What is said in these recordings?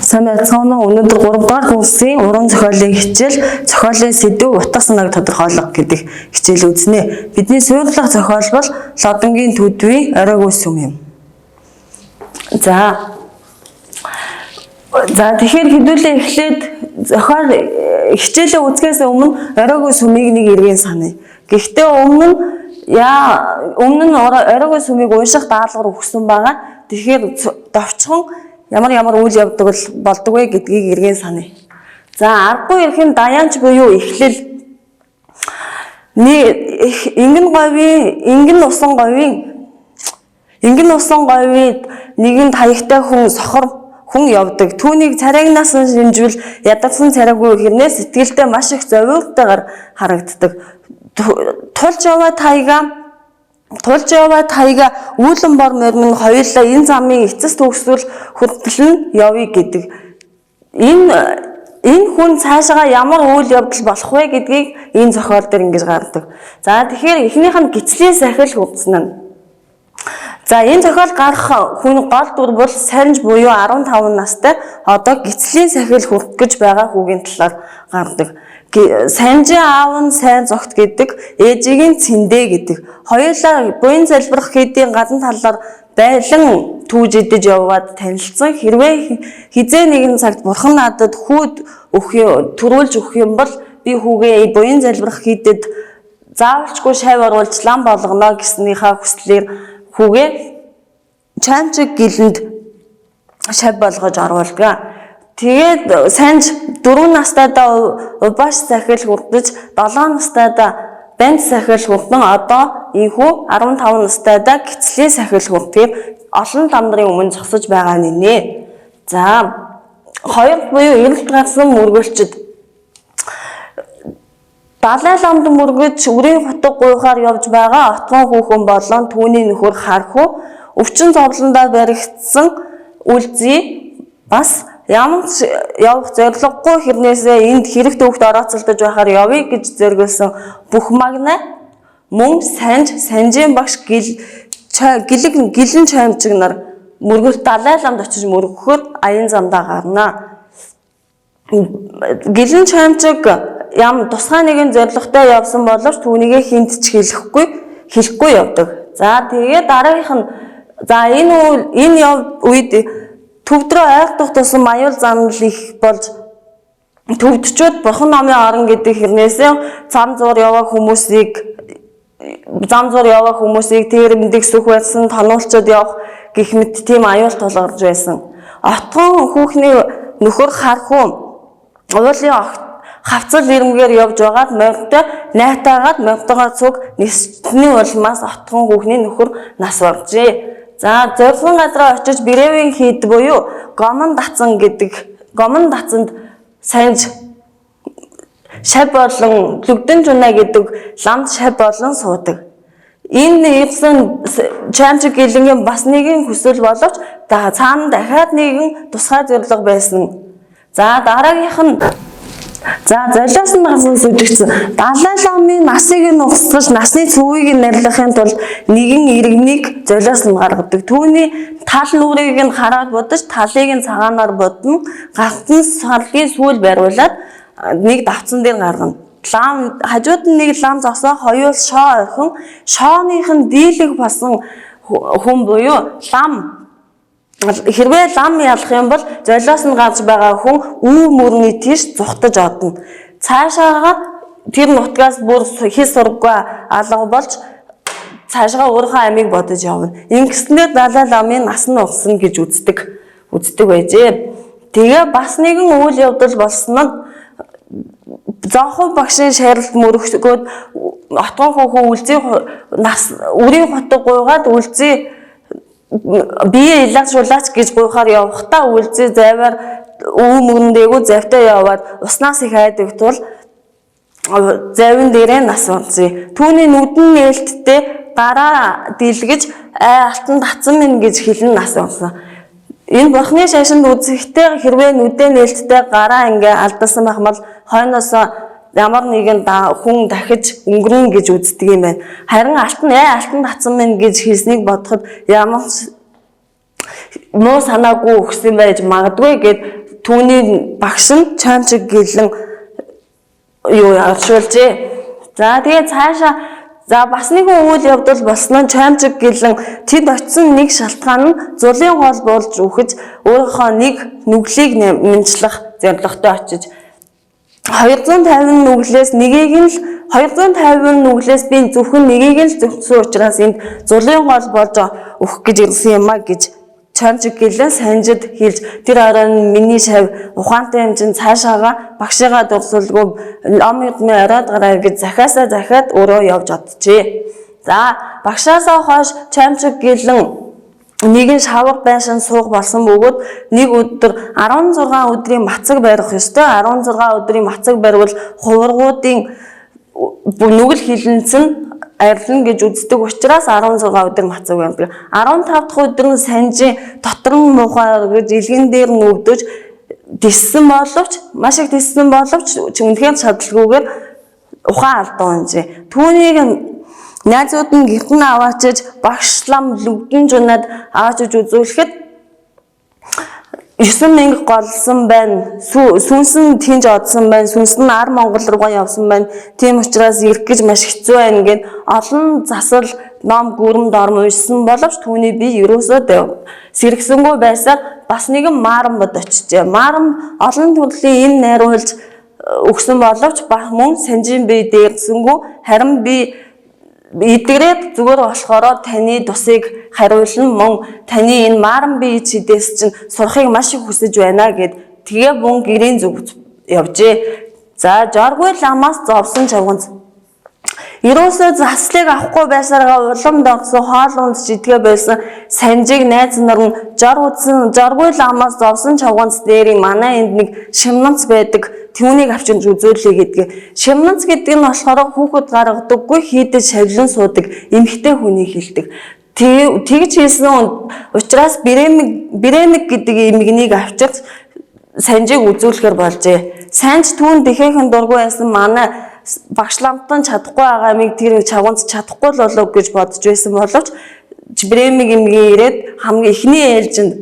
Сайн байцгаана уу. Өнөөдөр 3 дугаар курсын уран зохиолын хичээл зохиолын сэдв утга санааг тодорхойлох гэдэг хичээл үзнэ. Бидний суйрлах зохиол бол Лодонгийн төдвийн оройгүй сүм юм. За тэгэхээр хэдүүлээ эхлээд зохиол хичээлээ үзэхээс өмнө оройгүй сүмийг нэг эргэн саная. Гэхдээ өмнө нь оройгүй сүмийг унших даалгавар өгсөн байгаа. Тэгэхээр довчхон ямар үйл явдаг болдог вэ гэдгийг эргэн саная. За аргагүй эрхийн даянч буюу эхлэл ингэн усан говийн нэгэн таягтай хүн явдаг. Түүнийг царайгнаас шимжвэл ядарсан царайгүй хэрнээ сэтгэлдээ маш их зовиуртайгаар харагддаг. Тулж яваа таяга үүлэн бор морин хоёулаа энэ замын эцэс төгсгөл хүртэл нь явъя гэдэг. Энэ хүн цаашаа ямар үйл явдал болох вэ гэдгийг энэ зохиол дээр ингэж гаргадаг. За тэгэхээр эхнийх нь гислийн сахил хурдсан нь. За энэ зохиол гарах хүн гол дүр бол Санж буюу 15 настай одоо гислийн сахил хурд гэж байгаа хүүгийн талаар гаргадаг. Санжийн аав нь сайн зогт гэдэг, ээжийн цэндэ гэдэг. Хоёулаа буян залбирах хийдийн гадна талаар байлан түүж идэж яваад танилцсан. Хэрвээ хизээ нэгэн цагт бурхан надад хүүд төрүүлж өгөх юм бол би хүүгээ буян залбирах хийдэд заавалчгүй шав оруулж лам болгоно гэснийхаа хүслээр хүүгээ чамчиг гэлэнд шав болгож оруулдаг. Тэгээд Санж 4 настайдаа убааш сахил хурдж 7 настайдаа банд сахил хурдан одоо энхүү 15 настайдаа гислийн сахил хурдгийг олон ламдрын өмнө зогсож байгаа нэ. За хоёр буюу эрэлт гарсан мөргөлчд далай ламд мөргөж үрийн хотог гуйхаар явж байгаа отгон хүүхэн болон түүний нөхөр хархуу өвчин зовлондоо баригдсан үлзий бас ямар явах зорилгогүй хэрнээсээ энд хэрэг төвхт орооцолдож байхаар явъя гэж зориулсан бүх магна мөн Санжийн багш гэлэн чаймчиг нар мөргөлт далай ламд очиж мөргөхөөр аян замдаа гарна. Гэлэн чаймчиг тусгай нэгэн зорилготой явсан боловч түүнийгээ хинт ч хэлэхгүй явдаг. За тэгээд дараагийнх нь энэ үед төвдрөө айхдах тусам аюул занал их болж төвдчүүд бурхан номын орон гэдэг хэрнээсээ зам зуур яваа хүмүүсийг тэр мэдгсөх байсан, тонуулчод явах гэх мэт тийм аюул тулгарч байсан. Отгон хүүхний нөхөр хархуу уулын хавцал ирмгээр явж байгаад морьтой найтаагаад морьтойгоо цуг нисчний улмаас отгон хүүхний нөхөр нас баржээ. За зорилгын газраа очиж Брэвийн хийд буюу гомон дацанд Санж шав болон лүгдэн жуна гэдэг ламд шав болон суудаг. Энэ ирсэн чамчиг гэлэнгийн бас нэгэн хүсэл боловч цаана дахиад нэгэн тусгай зорилго байсан. За дараагийнх нь золиос нь гасан сүжигдсэн. Далай ламын насыг нь угсгаж насны цүвийг нь нарилгахын тулд нэгэн иргэнийг золиос нь гаргадаг. Түүний тал нүрийг нь хараад бодож талыг нь цагаанаар бодно. Гартан сарлын сүүл бариулаад нэг давцан дээр гаргана. Хажууд нь нэг лам зогсоо хоёул шоо орхин шооных нь дийлэг басан хүн буюу лам. Хэрвээ лам ялах юм бол золиос нь гарч байгаа хүн үе мөрний тийш зүхтаж одно. Цаашаага тэр нутгаас бүр хис сурггүй алга болж цаашаа өөрийнхөө амийг бодож явна. Ингэснээр далай ламын нас нь угсан гэж үздэг байжээ. Тэгээ бас нэгэн үйл явдал болсон нь Зоохоо багшийн шаарилт мөрөгчгөөд отгон хүүхэн үрийн хотог гуйгаад үлзий бие илаач шулаач гэж гуйхаар явахдаа үлзий заваар мөрөндөөгүй завтай яваад уснаас их айдаг тул завин дээрээ нас унцъя. Түүний нүдэн нээлттэй гараа дэлгэж алтан татсан минь гэж хэлэн нас унсан. Энэ бурхны шашинд үзэхдээ хэрвээ нүдэн нээлттэй гараа ингээ алдсан байх бол хойноос ямар нэгэн хүн дахиж өнгөрнө гэж үздэг юм байна. Харин алтан татсан минь гэж хэлснийг бодоход ямар муу санаагүй өгсөн байж магадгүй гэд түүний багш нь чамчиг гэлэн юу оршуулжээ. За тэгээ цаашаа бас нэгэн үйл явдал болсон нь чамчиг гэлэн тэнд очисон нэг шалтгаан нь зулын гол болж үхэж өөрийнхөө нэг нүглийг нэмжлэх зорилготой очиж 250 нүглээс нэгийг нь л 250 нүглээс би зөвхөн нэгийг нь л зөвсөн учраас энд зулын гол болж өөх гэж ирсэн юм а гэж чамчиг гэлэн санжид хэлж тэр оройн миний шав ухаантай юм чин цаашаага багшигаа дурсуулгүй ном юмны оройд гараа гэж захиад өөрөө явж оджээ. За багшаасаа хойш чамчиг гэлэн нэгэн шавар байшин суух болсон бөгөөд нэг өдөр 16 өдрийн мацаг барих ёстой. 16 өдрийн мацаг барвал хувиргуудын нүгэл хилэнцэн арилна гэж үздэг учраас 16 өдөр мацаг байдаг. 15 дахь өдөр нь санжийн дотор нь муухай гэж илгэн дээр нь өвдөж тиссэн боловч маш их тиссэн боловч үнэхээр чадалгүйгээр ухаан алдаа унжээ. Түүнийг найзууд нь гэртэн аваачиж багш лам лүгдэн жунаад аваачиж үзүүлэхэд 9000 голсон байна. Сүнсэн тинж одсон байна. Сүнс нь ар Монгол руугаа явсан байна. Тийм учраас ирэх гэж маш хэцүү байна гэд олон засал ном гүрэмд орм уншсан боловч түүний би ерөөсөө сэргсэнгүй байсаар бас нэгэн Марам бод очижээ. Марам олон төрлийн эм найруулж өгсөн боловч мөн санжийн бие дээрсэнгүү харин би эдгэрээд зүгээр болохоор таны тусыг хариулна мөн таны энэ Марам бие чидээс чинь сурахыг маш их хүсэж байна гэд тэгээ мөн гэрийн зүг явжээ. За жоргүй ламаас зовсон чавганц ерөөсөө заслыг авахгүй байсараа уламд орсон хоол унд жидгээ байсан санжиг найз нар нь жоргүй ламаас зовсон чавганц дээрийн манай энд нэг шимнанц байдаг. Түүнийг авчиж үзүүлээ гэдгийг. Шимнанц гэдэг нь болохоор хүүхэд гаргадаггүй хийдэж шавлан суудаг эмэгтэй хүний хэлдэг. Тэгж хэлсэн учраас Брэник гэдэг эмэгнийг авчиж санжийг үзүүлэхээр болжээ. Санж түүн дэхээхэн дургүй байсан манай багш ламтан чадахгүй байгаа миг тэр чавганц чадахгүй л болов гэж бодож байсан боловч Брэник эмгийн ирээд хамгийн эхний ээлжинд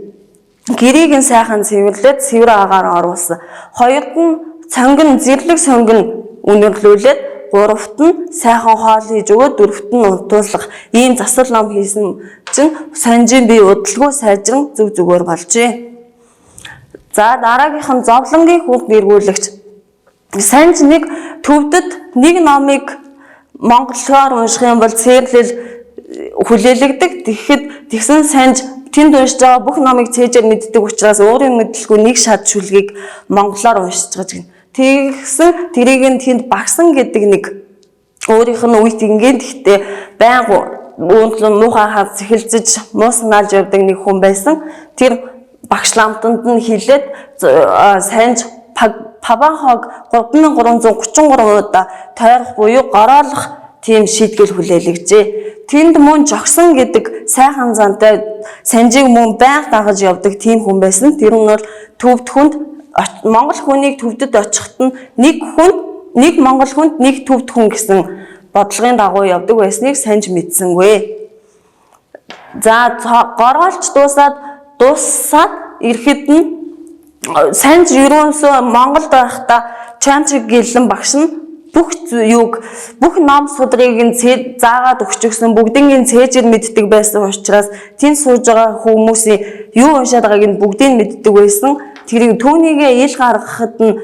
гэрийг нь сайхан цэвэрлээд цэвэр агаар оруулсан. Хоёрд нь зэрлэг сонгон үнэрлүүлээд гуравт нь сайхан хоол хийж өгөө дөрөвт нь унтуулах ийм засал ном хийсэн чинь санжийн бие удалгүй сайжран зүг зүгээр болжээ. За дараагийнх нь зовлонгийн хүүхд эргүүлэгч. Санж нэг төвдөд нэг номыг монголоор унших юм бол цээрлэл хүлээлгдэг. Тэгсэн санж тэнд уншиж байгаа бүх номыг цээжээр мэддэг учраас өөрийн мэдлгүй нэг шат шүлгийг монголоор уншиж байгаа гин. Тэгсэн тэрийг нь тэнд багсан гэдэг нэг өөрийнх нь үйт ингээд гэхдээ байнга уудлан муухай хав сэхэлцэж муу санаалж явдаг нэг хүн байсан. Тэр багш ламтанд нь хилээд санж Пабанхог 3333 удаа тойрох буюу гороолох тийм шийтгэл хүлээлгэжээ. Тэнд мөн жогсон гэдэг сайхан зантай санжийг мөн байнга дагаж явдаг тийм хүн байсан. Тэр нь бол төвд хүнд Монгол хүнийг төвдөд очихт нь нэг Монгол хүнд нэг төвд хүн гэсэн бодлогын дагуу явдаг байсныг санж мэдсэнгүй. За гороолч дуусаад ирэхэд нь санж ерөөсөө Монголд байхдаа чамчиг гэлэн багш нь бүх ном судрыг нь заагаад өгч өгсөн бүгднийг цээжээр мэддэг байсан учраас тэнд сууж байгаа хүмүүсийн юу уншаад байгааг нь бүгдийг мэддэг байсан. Тэрийг түүнийгээ ил гаргахад нь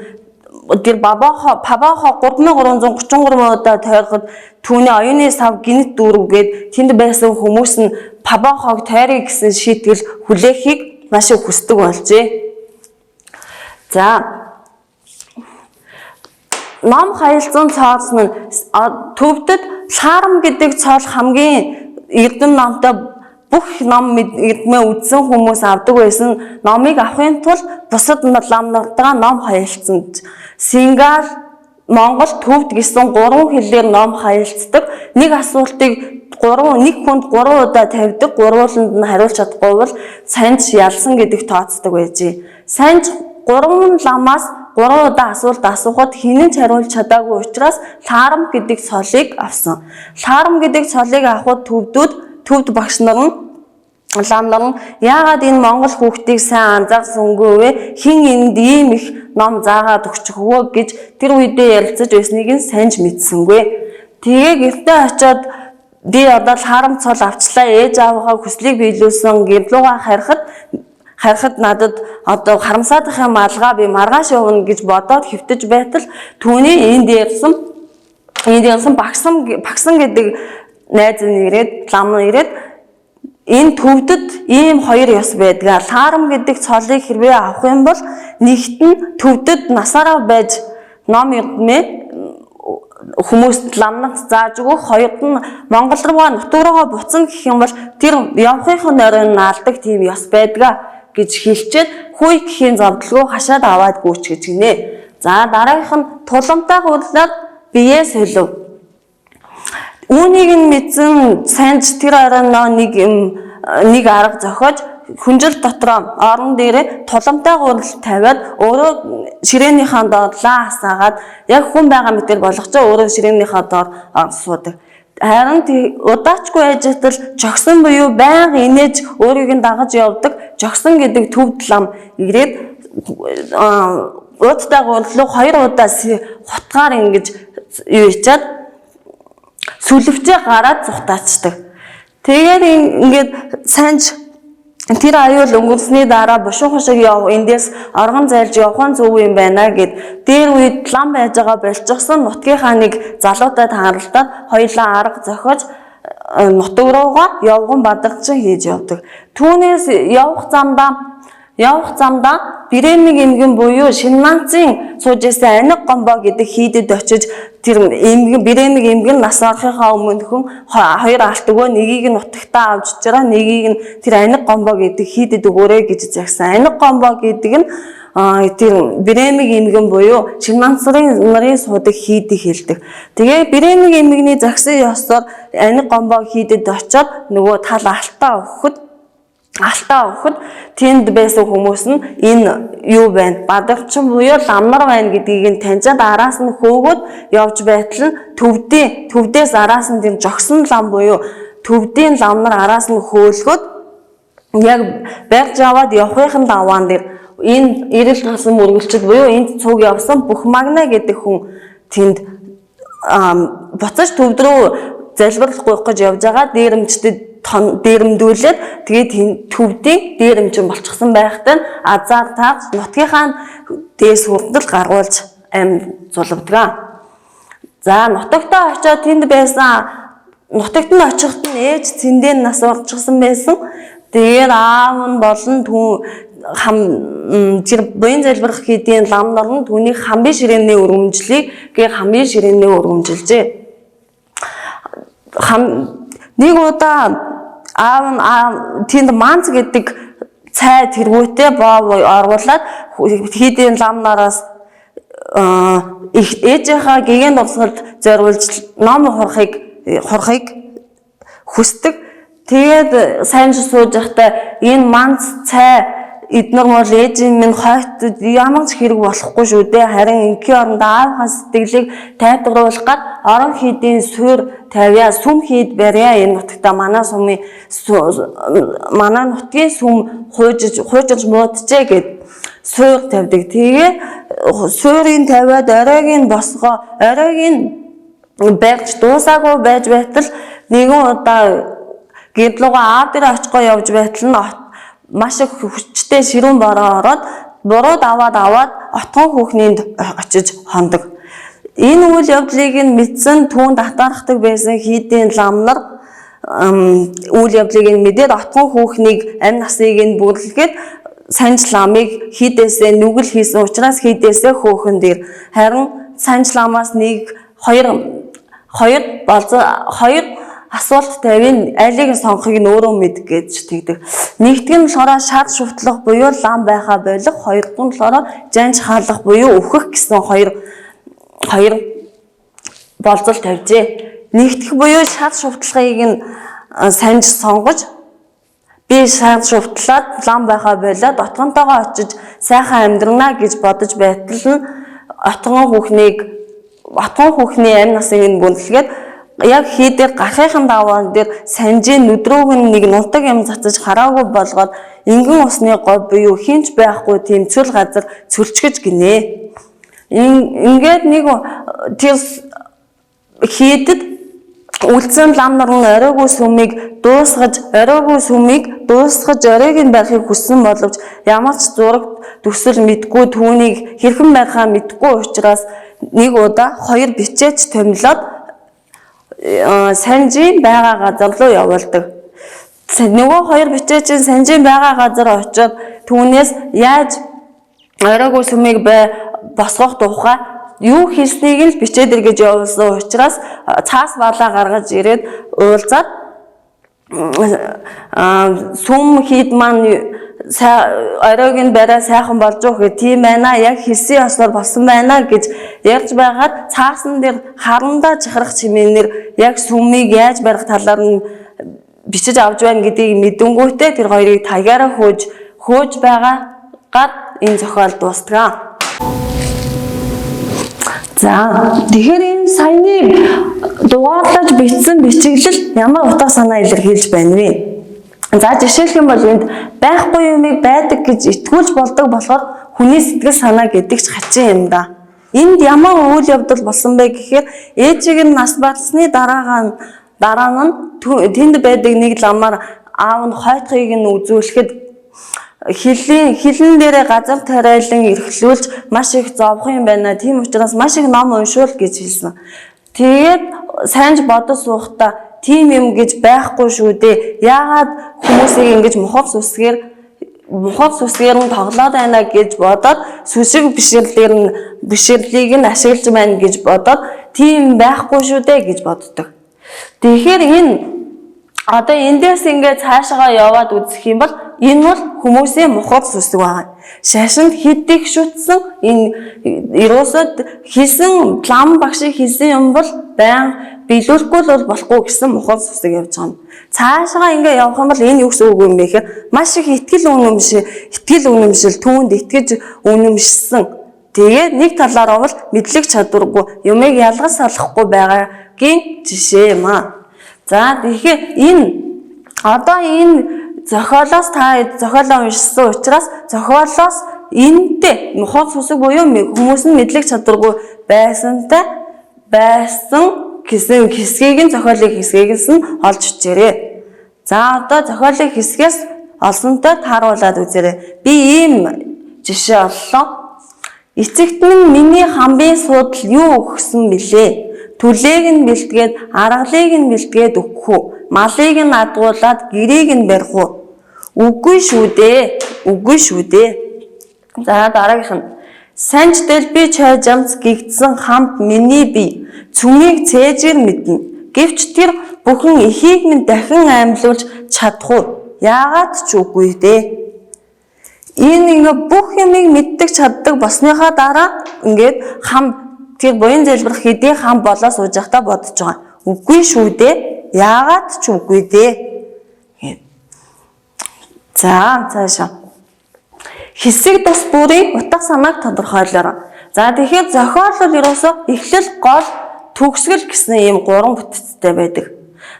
тэр Пабанхог 3333 удаа тойроход түүний оюуны сав гинт дүүрвгээд тэнд байсан хүмүүс нь Пабанхог тойрыг гэсэн шийтгэл хүлээхийг маш их хүсдэг болжээ. За ном хаялцсан цоолсон нь төвдөд Саарам гэдэг цоол хамгийн эрдэм номтой бүх ном эрдмээ үзсэн хүмүүс авдаг байсан. Номыг авахын тулд бусад лам нартаа ном хаялцсан. Сингал Монгол төвд гэсэн 3 хэлээр ном хаялцдаг. Нэг асуултыг нэг хүнд 3 удаа тавьдаг. Гурвууланд нь хариулж чадахгүй бол санж ялсан гэдэг тооцдог байжээ. Санж 3 ламаас 3 удаа асуулт асуухад хинэн ч хариулж чадаагүй учраас Лаарам гэдэг цолыг авсан. Лаарам гэдэг цолыг авахд төвд багш нар нь ламнар нь яагаад энэ Монгол хүүхдийг сайн анзаарсангүй вэ? Хин энд ийм их ном заагаад өгчих өгөө гэж тэр үедээ ярилцаж байсныг нь санаж мэдсэнгүй. Тэгээ гэртээ очиод би одоо л харамт цол авчлаа, ээж аавынхаа хүслийг биелүүлсэн гэрлүүгээ харахад надад одоо харамсаад их юм алгаа би маргааш явна гэж бодоод хэвтэж байтал түүний энд ярьсан багсан гэдэг найз нь ирээд лам нь ирээд энэ төвдөд ийм хоёр ёс байдгаа. Лаарам гэдэг цолыг хэрвээ авах юм бол нэгт нь төвдөд насаараа байж ном юдмээ хүмүүст ламнаас зааж өгөх, хоёрд нь Монгол руугаа нутаг руугаа буцна гэх юм бол тэр явахын нойрон наалдаг тийм ёс байдгаа гэж хэлчихэд хүй гэхийн зовдлогоо хашаад аваад гүйч гэж гинэ. За дараагийнх нь туламтай хурлаар бие солив. Үүнийг нь мэдсэн санж тэр оройноо нэг арга зохиож хүнжил дотроо орон дээрээ туламтай гурал тавиад өөрөө ширээнийхээ доор лаа хасаагаад яг хүн байгаа мэтэр болгочоо өөрөө ширээнийхээ доор суудаг. Харин удаачгүй ажитал жогсон буюу байнга инээж өөрийг нь дагаж явдаг жогсон гэдэг төвд лам ирээд ууттай гурал руу 2 удаа хутгаар ингэж юу ичаад сүлвчээ гараад зүхтаачдаг. Тэгээд ингээд санж тэр аюул өнгөрсний дараа бушуухан шиг эндээс оргон зайлж явах зүг юм байна гэд дээр үед лам байж байгаа болчихсон нутгийнхаа нэг залуутай тааралдаад хоёулаа арга зохиож нутаг руугаа явган бадарчин хийж явдаг. Түүнээс явах замдаа Бирэмиг эмгэн буюу Шинманцын сууж байсан Аник гомбо гэдэг хийдэд очиж тэр Бирэмиг эмгэн нас орохынхаа өмнөхөн 2 алт өгөө нэгийг нь нутагтаа авч чараа нэгийг нь тэр Аник гомбо гэдэг хийдэд өгөөрэй гэж загсан. Аник гомбо гэдэг нь тэр Бирэмиг эмгэн буюу Шинманцын нарын суудаг хийдийг хэлдэг. Тэгээ Бирэмиг эмгэний загсан ёсоор Аник гомбо хийдэд очиод нөгөө тал алтаа өгөхөд тэнд байсан хүмүүс нь энэ юу байна? Бадарчин буюу ламнар байна гэдгийг нь таньжаад араас нь хөөгөөд явж байтал төвдөөс араас нь тийм жогсон лам буюу төвдийн ламнар араас нь хөөлгөөд яг барьж аваад явахын даваан дээр энэ ирэл тасан мөргөлчд буюу энд цуг явсан бүх магна гэдэг хүн тэнд буцаж төвд рүү залбирал гуйх гэж явж байгаа дээрэмчдэд дээрэмдүүлээд тэгээд төвдийн дээрэмчин болчихсон байхтай нь азар таач нутгийнхаа дээс хүртэл гаргуулж зулбдаг. За нутагтаа очиод тэнд байсан нутагт нь очихт нь ээж цэндэн нас орчихсан байсан. Тэгээд аав нь болон буян залбирах хийдийн ламнар нь түүний хамгийн ширээний өргөмжлийг хамгийн ширээний өргөмжилжээ. Нэг удаа аав тэнд манц гэдэг цай тэргүүтээ боо оруулаад хийдийн ламнараас ээжийнхаа гэгээн дурсгалд зориулж ном хурахыг хүсдэг. Тэгээд сайн сууж байхдаа энэ манц цай эднэр бол ээжийн минь хойт ямар ч хэрэг болохгүй шүү дээ. Харин ингийн оронд аавынхаа сэтгэлийг тайлбарлуулах гад орон хийдийн суурь тавья, сүм хийд барья энэ нутагта манай нутгийн сүм хуужиж муудчээ гэд суурь тавьдаг. Тэгээ суурийг тавиад оройг барьж дуусаагүй байж байтал нэгэн удаа гэрлүүгээ аав дээр очихгоо явж байтал нь маш их хүчтэй ширүүн бороо ороод бурууд аваад отгон хүүхнийнд очиж хондог. Энэ үйл явдлыг нь мэдсэн түүнд татаархдаг байсан хийдийн ламнар үйл явдлыг нь мэдээд отгон хүүхнийг амь насыг нь бүрлэхэд санж ламыг хийдээсээ нүгэл хийсэн учраас хийдээсээ хөөхөн дээр харин санж ламаас хоёр асуулт тавийн алийг сонгохыг нь өөрөө мэд гэж тэгдэг. Нэгдүгээр нь болохоор шат шүтлэх буюу лам байхаа болох, хоёрдугаар нь болохоор жанж хаалгах буюу өөхөх гэсэн хоёр болцол тавьжээ. Нэгдэх буюу шат шүтлэхийг нь санж сонгож би шат шүтлээд лам байхаа болоод отгонтойгоо очиж сайхан амьдрнаа гэж бодож байтал нь отгон хүүхний амь насыг нь бүндлэгээд яг хий дээр гарахын даваан дээр санжийн нүдрүүг нэг нутаг юм цацаж хараагүй болгоод ингэн усны говь буюу хинч байхгүй тийм цөл газар цөлчгөж гинэ. Ингээд нэг тэр хийдэд үлдсэн лам наран оройгүй сүмийг дуусгаж оройг нь байхыг хүссэн боловч ямар ч зураг төсөл мэдгүй түүнийг хэрхэн байхаа мэдгүй учраас нэг удаа хоёр бичээч томилоод санжийн байгаа газар руу явуулдаг. Нөгөө хоёр бичээчийн санжийн байгаа газар очиод түүнээс яаж оройгүй сүмийг босгох тухай юу хийснийг л бичээд ир гэж явуулсан учраас цаас балаа гаргаж ирээд уулзаад сүм хийд маань оройг нь барай сайхан болж байгаа гэх тийм байна. Яг хэлсэн ёслоор болсон байна гэж ярьж байгаад цаасан дээр харандаа чахрах чимээнээр яг сүмийг яаж барих талаар нь бичиж авч байна гэдгийг мэдэнгүүтээ тэр хоёрыг тагаараа хөөж байгаагаар энэ зохиол дуустгаа. За тэгэхээр энэ саяны дугаарлаж бичсэн бичиглэл ямар утга санаа илэрхийлж байна вэ? За жишээлх юм бол энд байхгүй юмыг байдаг гэж итгүүлж болдог болохоор хүний сэтгэл санаа гэдэг ч хачин юм да. Энд ямар үйл явдал болсон бэ гэхээр ээжийг нь нас барсны дараа нь тэнд байдаг нэг ламаар аав нь хойтхыг нь үзүүлэхэд хилэн дээрээ газар тариалан эрхлүүлж маш их зовхон юм байна. Тийм учраас маш их ном уншуул гэж хэлсэн. Тэгээд сайнж бодож суухдаа тийм юм гэж байхгүй шүү дээ. Яагаад хүмүүсийг ингэж мухав сүсгээр нь тоглоод байна гэж бодоод сүшиг бишрлийг нь ашиглаж байна гэж бодоод тийм байхгүй шүү дээ гэж боддог. Тэгэхээр энэ одоо эндээс ингээд цаашаа яваад үзэх юм бол энэ бол хүмүүсийн мухад сүсэг байна. Шашинд хидих шүтсэн энэ ерөөсөд хийсэн план багшиг хийсэн юм бол байн биелүүлэхгүй л болохгүй гэсэн мухад сүсэг явж байгаа юм. Цаашаа ингээд явах юм бол энэ юу гэсэн үг юм бэ гэхээр маш их итгэл үнэмшил түүнд итгэж үнэмшсэн. Тэгээд нэг талаараа бол мэдлэг чадваргүй юмыг ялгаж салахгүй байгаагийн жишээ юм аа. За тэгэхээр энэ зохиолоос зохиолоо уншсан учраас зохиолоос энэтэй мухад сүсэг буюу хүмүүс нь мэдлэг чадваргүй байсан гэсэн хэсгийг нь зохиолын хэсгээс нь олж үчээрээ. За одоо зохиолын хэсгээс олсонтой тааруулаад үзээрэй. Би ийм жишээ оллоо. Эцэгт минь миний хамбын суудал юу өгсөн бilé? Түлээг нь бэлтгээд, аргалыг нь бэлтгээд өгөх үү? Малыг нь адгуулад, гэрийг нь барих уу? Үгүй шүү дээ. За дараагийнх нь. Санж дэлби чойжамц гигдсэн хамт миний бие цүмийг цээжээр мэднэ. Гэвч тэр бүхэн эхийг минь дахин аймлуулж чадах уу? Яагаад ч үгүй дээ. Энэ бүх юмыг мэддэг чаддаг болсныхаа дараа ингээд тэр буян зэлбэрх хэдий хам болоо сууж байхдаа бодож байгаа. Үгүй шүү дээ. Яагаад ч үгүй дээ. За цаашаа. Хэсэг тус бүрийн утга санааг тодорхойлоорой. За тэгэхээр зохиол бол ерөөсөө эхлэл, гол, төгсгөл гэсэн ийм гурван бүтцтэй байдаг.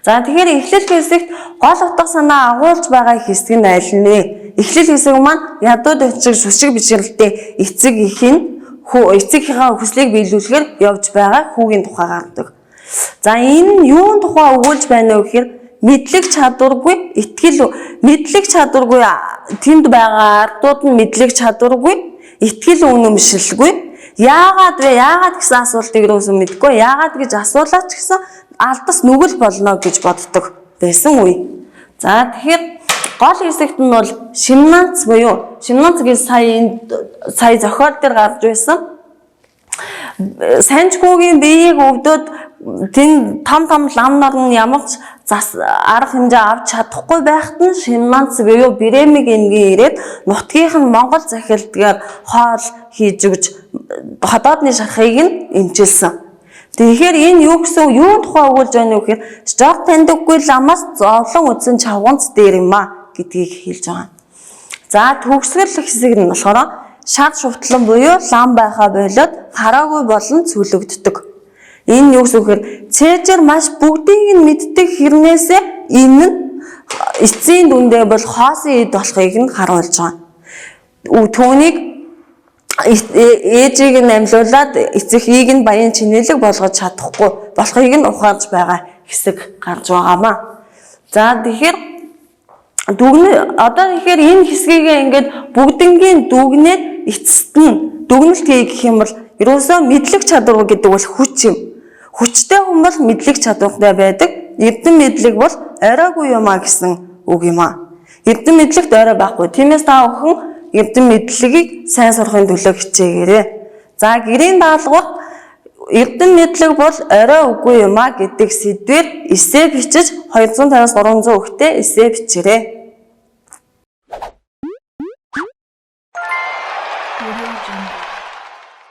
За тэгэхээр эхлэл хэсэгт гол утга санаа агуулж байгаа хэсэг нь аль нь вэ? Эхлэл хэсэг маань ядууд очиг сүшиг бишрэлтэй эцэгийнхээ хүслийг биелүүлэхээр явж байгаа хүүгийн тухай гардаг. За энэ нь юун тухай өгүүлж байна вэ гэхээр мэдлэг чадваргүй тэнд байгаа ардууд нь мэдлэг чадваргүй, итгэл үнэмшилгүй. Яагаад гэсэн асуултыг юусэн мэдгүй. Яагаад гэж асуулаач гэсэн алдас нүгэл болно гэж боддог байсан үе. За тэгэхээр гол хэсэгт нь бол Шимнанц гэж сая зохиол дээр гарч байсан. Санжгүйгийн биеийг өвдөд тэн том лам нар нь ямар ч арга хэмжээ авч чадахгүй байхад нь Шимнанц буюу Бремиг энгийн ирээд нутгийнх нь Монгол захиралдгаар хоол хийж өгч ходоодны шархыг нь эмчилсэн. Тэгэхээр энэ юу тухай өгүүлж байна вэ гэхээр жог таньдаггүй ламаас зовлон үдсэн чавганц дээр юм а гэдгийг хэлж байгаа. За төгсгөл хэсэг нь болохоор шар шувтлан буюу лам байхаа болоод хараагүй болон цүлэгддэг. Энэ юу гэсэн үг вэ? Цээжээр маш бүгдийг нь мэддэг хэрнээсээ энэ нь эцсийн дүндээ бол хоосон эд болохыг нь харуулж байгаа. Түүнийг ээжийг нь амьлуулад эцэг ийг нь баян чинэлэг болгож чадахгүй болохыг нь ухааж байгаа хэсэг гарч байгаамаа. За тэгэхээр тэгэхээр энэ хэсгийг ингээд бүгднгийн дүгнээд эцэст нь дүгнэлт хий гэх юм бол ерөөсөө мэдлэг чадвар гэдэг бол хүч юм. Хүчтэй хүн бол мэдлэг чадвартай байдаг. Эрдэм мэдлэг бол оройгүй юмаа гэсэн үг юм аа. Эрдэм мэдлэгт орой байхгүй. Тиймээс та бүхэн эрдэм мэдлэгийг сайн сурахын төлөө хичээгээрэй. За гэрийн даалгавар эрдэм мэдлэг бол орой үгүй юмаа гэдэг сэдвээр эссе бичиж 250-300 өгтөө эссе бичээрэй.